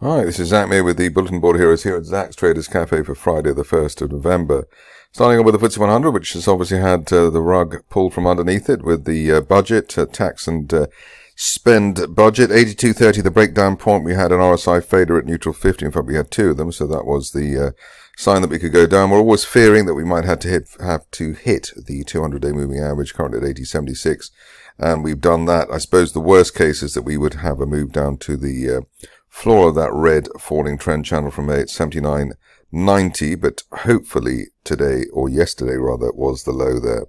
Hi, this is Zach Meir with the Bulletin Board Heroes here at Zach's Traders Cafe for Friday the 1st of November. Starting off with the FTSE 100, which has obviously had the rug pulled from underneath it with the budget, tax and spend budget. 82.30, the breakdown point. We had an RSI fader at neutral 50. In fact, we had two of them, so that was the sign that we could go down. We're always fearing that we might have to hit the 200-day moving average, currently at 80.76. And we've done that. I suppose the worst case is that we would have a move down to the floor of that red falling trend channel from 79.90, but hopefully today, or yesterday rather, was the low there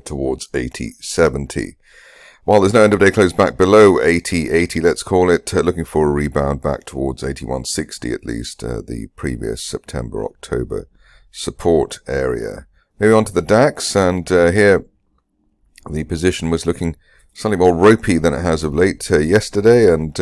towards 80.70. While there's no end of day close back below 80.80, let's call it, looking for a rebound back towards 81.60 at least, the previous September-October support area. Moving on to the DAX, and here the position was looking slightly more ropey than it has of late yesterday, and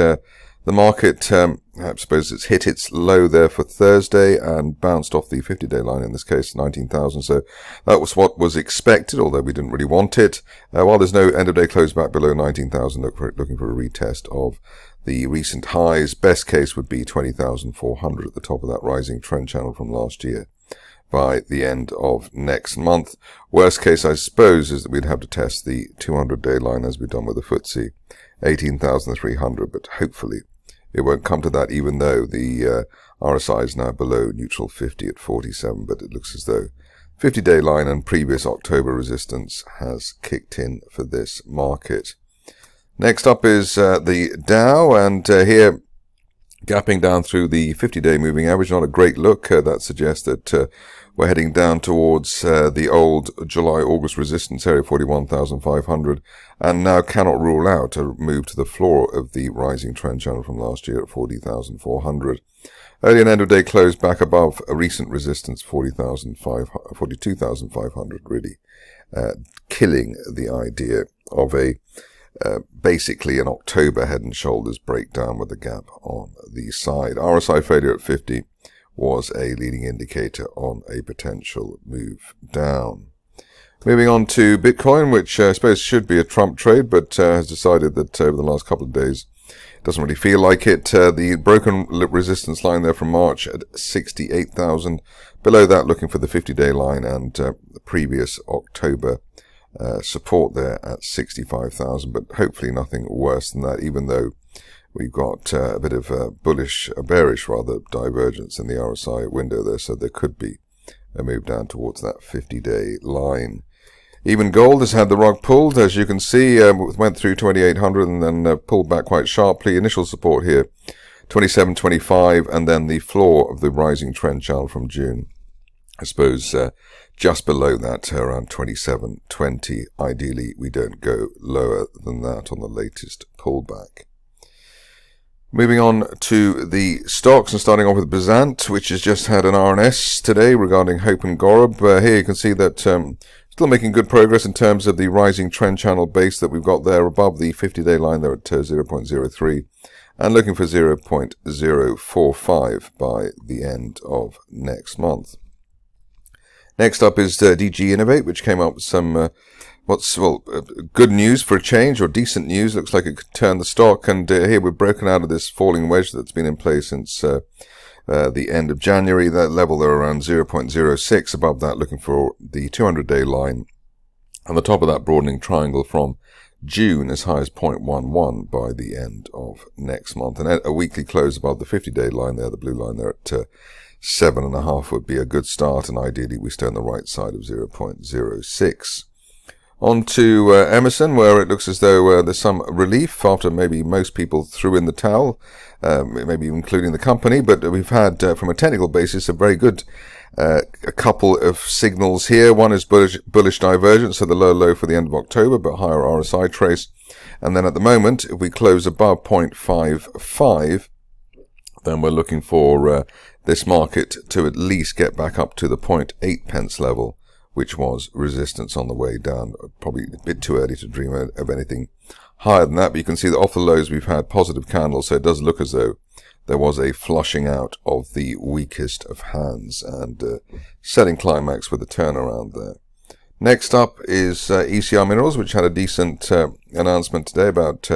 the market, I suppose it's hit its low there for Thursday and bounced off the 50-day line, in this case 19,000. So that was what was expected, although we didn't really want it. While there's no end-of-day close back below 19,000, looking for a retest of the recent highs. Best case would be 20,400 at the top of that rising trend channel from last year by the end of next month. Worst case, I suppose, is that we'd have to test the 200-day line as we've done with the FTSE, 18,300, but hopefully it won't come to that, even though the RSI is now below neutral 50 at 47, but it looks as though 50-day line and previous October resistance has kicked in for this market. Next up is the Dow, and here gapping down through the 50-day moving average. Not a great look. That suggests that we're heading down towards the old July-August resistance area, 41,500, and now cannot rule out a move to the floor of the rising trend channel from last year at 40,400. Early and end of day close back above a recent resistance, 42,500, really killing the idea of a basically an October head and shoulders breakdown with a gap on the side. RSI failure at 50 was a leading indicator on a potential move down. Moving on to Bitcoin, which I suppose should be a Trump trade, but has decided that over the last couple of days it doesn't really feel like it. The broken resistance line there from March at 68,000. Below that, looking for the 50-day line and the previous October support there at 65,000, but hopefully nothing worse than that, even though we've got a bit of a bearish divergence in the RSI window there, so there could be a move down towards that 50-day line. Even gold has had the rug pulled, as you can see, went through 2,800 and then pulled back quite sharply. Initial support here, 27.25, and then the floor of the rising trend channel from June. I suppose just below that, around 27.20. Ideally, we don't go lower than that on the latest pullback. Moving on to the stocks and starting off with Bezant, which has just had an RNS today regarding Hope and Gorob. Here you can see that still making good progress in terms of the rising trend channel base that we've got there above the 50-day line there at 0.03 and looking for 0.045 by the end of next month. Next up is DG Innovate, which came up with some good news for a change, or decent news. Looks like it could turn the stock, and here we've broken out of this falling wedge that's been in place since the end of January. That level there around 0.06. Above that, looking for the 200-day line, and the top of that broadening triangle from June as high as 0.11 by the end of next month, and a weekly close above the 50-day line there, the blue line there at 7.5 would be a good start, and ideally we stay on the right side of 0.06. On to Emerson, where it looks as though there's some relief after maybe most people threw in the towel, maybe including the company, but we've had, from a technical basis, a very good a couple of signals here. One is bullish divergence, so the low for the end of October, but higher RSI trace. And then at the moment, if we close above 0.55, then we're looking for this market to at least get back up to the 0.8 pence level, which was resistance on the way down. Probably a bit too early to dream of anything higher than that, but you can see that off the lows we've had positive candles, so it does look as though there was a flushing out of the weakest of hands and setting climax with a turnaround there. Next up is ECR Minerals, which had a decent announcement today about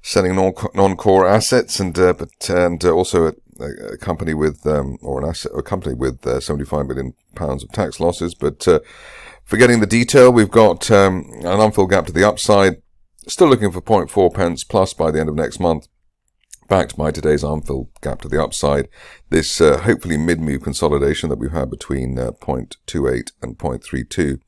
selling non-core assets, and also a company with a company with £75 million of tax losses. But forgetting the detail, we've got an unfilled gap to the upside, still looking for 0.4 pence plus by the end of next month, backed by today's unfilled gap to the upside. This hopefully mid-move consolidation that we've had between 0.28 and 0.32,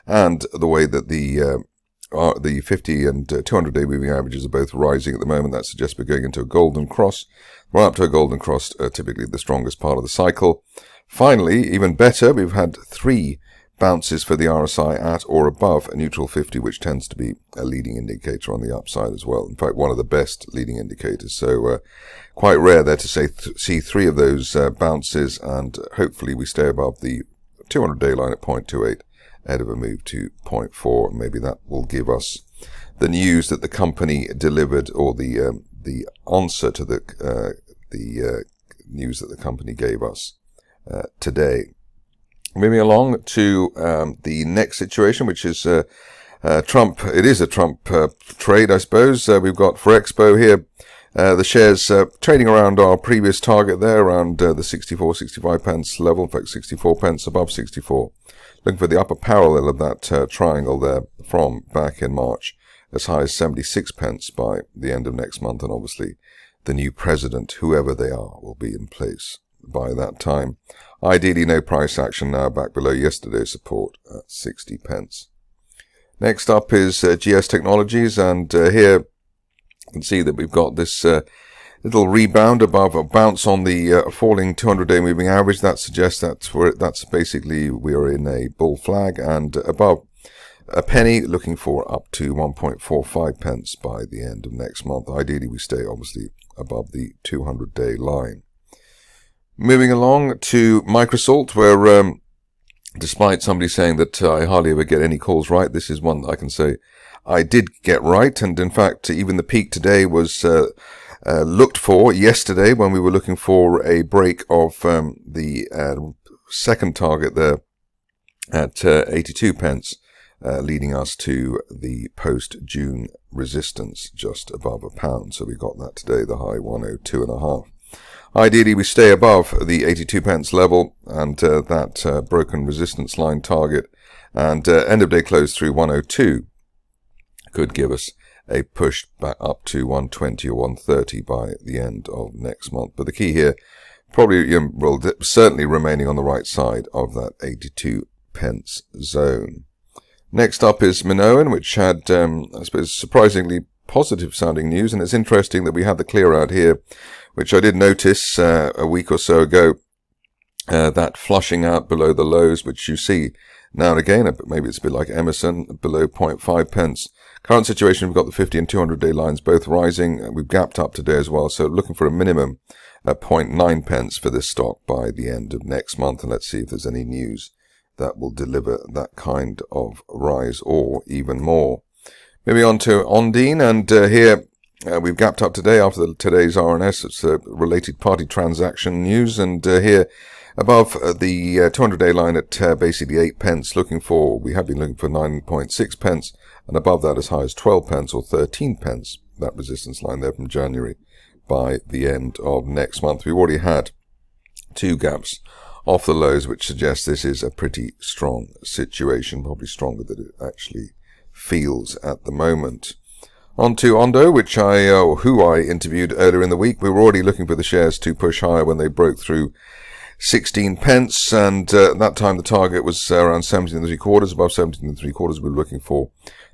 and the way that the 50 and 200-day moving averages are both rising at the moment, that suggests we're going into a golden cross. Right up to a golden cross, typically the strongest part of the cycle. Finally, even better, we've had 3 bounces for the RSI at or above a neutral 50, which tends to be a leading indicator on the upside as well. In fact, one of the best leading indicators. So quite rare there to see 3 of those bounces, and hopefully we stay above the 200-day line at 0.28 ahead of a move to 0.4. Maybe that will give us the news that the company delivered, or the answer to the news that the company gave us today. Moving along to the next situation, which is Trump. It is a Trump trade, I suppose. We've got Ferrexpo here. The shares trading around our previous target there, around the 64-65 pence level. In fact, 64 pence, above 64. Looking for the upper parallel of that triangle there from back in March, as high as 76 pence by the end of next month. And obviously, the new president, whoever they are, will be in place by that time. Ideally, no price action now, back below yesterday's support at 60 pence. Next up is GSTechnologies, and here you can see that we've got this little rebound above a bounce on the falling 200-day moving average. That suggests that's basically we're in a bull flag, and above a penny, looking for up to 1.45 pence by the end of next month. Ideally, we stay obviously above the 200-day line. Moving along to MicroSalt, where despite somebody saying that I hardly ever get any calls right, this is one that I can say I did get right. And in fact, even the peak today was looked for yesterday, when we were looking for a break of the second target there at 82 pence, leading us to the post-June resistance just above £1. So we got that today, the high 102.5. Ideally, we stay above the 82 pence level and that broken resistance line target, and end of day close through 102 could give us a push back up to 120 or 130 by the end of next month. But the key here, probably certainly remaining on the right side of that 82 pence zone. Next up is Minoan, which had, I suppose, surprisingly positive sounding news, and it's interesting that we had the clear out here, which I did notice a week or so ago, that flushing out below the lows, which you see now and again. Maybe it's a bit like Emerson, below 0.5 pence. Current situation, we've got the 50 and 200-day lines both rising. We've gapped up today as well, so looking for a minimum at 0.9 pence for this stock by the end of next month. And let's see if there's any news that will deliver that kind of rise or even more. Moving on to Ondine, and here we've gapped up today after today's RNS. It's related party transaction news, and here above the 200-day line at basically 8 pence, we have been looking for 9.6 pence, and above that as high as 12 pence or 13 pence, that resistance line there from January, by the end of next month. We've already had 2 gaps off the lows, which suggests this is a pretty strong situation, probably stronger than it actually feels at the moment. On to Ondo, who I interviewed earlier in the week. We were already looking for the shares to push higher when they broke through 16 pence, and that time the target was around 17 3/4. Above 17 3/4, we were looking for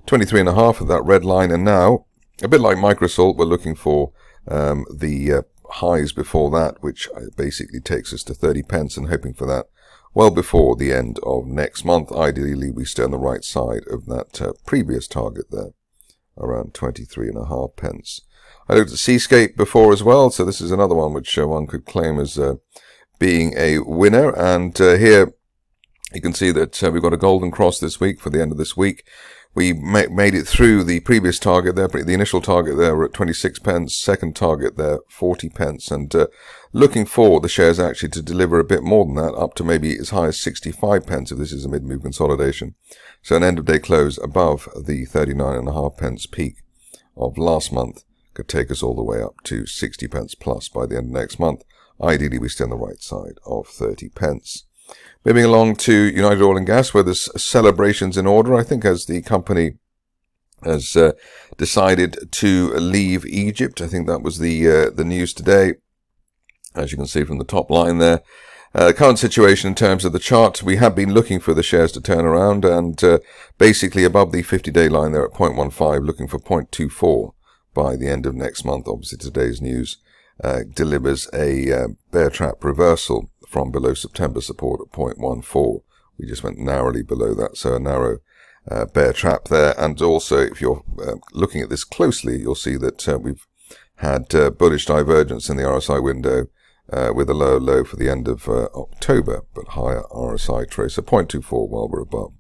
23.5 of that red line, and now, a bit like MicroSalt, we're looking for the highs before that, which basically takes us to 30 pence, and hoping for that well before the end of next month. Ideally, we stay on the right side of that previous target there, around 23.5 pence. I looked at Seascape before as well, so this is another one which one could claim as being a winner. And here you can see that we've got a golden cross this week for the end of this week. We made it through the previous target there, the initial target there were at 26 pence, second target there 40 pence, and looking for the shares actually to deliver a bit more than that, up to maybe as high as 65 pence if this is a mid-move consolidation. So an end-of-day close above the 39.5 pence peak of last month could take us all the way up to 60 pence plus by the end of next month. Ideally, we stay on the right side of 30 pence. Moving along to United Oil and Gas, where there's celebrations in order, I think, as the company has decided to leave Egypt. I think that was the news today, as you can see from the top line there. Current situation in terms of the chart, we have been looking for the shares to turn around, and basically above the 50-day line there at 0.15, looking for 0.24 by the end of next month. Obviously, today's news delivers a bear trap reversal from below September support at 0.14. We just went narrowly below that, so a narrow bear trap there. And also, if you're looking at this closely, you'll see that we've had bullish divergence in the RSI window with a lower low for the end of October, but higher RSI trace, so 0.24 while we're above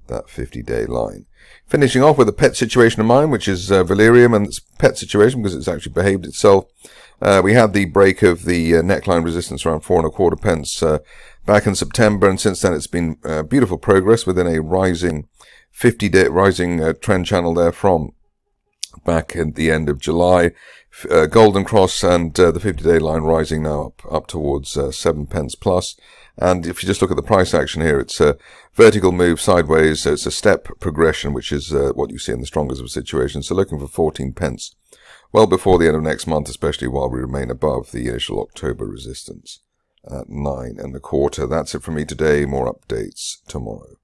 that 50-day line. Finishing off with a pet situation of mine, which is Valerium, and it's a pet situation because it's actually behaved itself. We had the break of the neckline resistance around 4.25 pence back in September, and since then it's been beautiful progress within a rising 50-day trend channel there from back at the end of July. Golden cross and the 50-day line rising now up towards 7 pence plus. And if you just look at the price action here, it's a vertical move sideways. So it's a step progression, which is what you see in the strongest of situations. So looking for 14 pence well before the end of next month, especially while we remain above the initial October resistance at 9.25. That's it from me today. More updates tomorrow.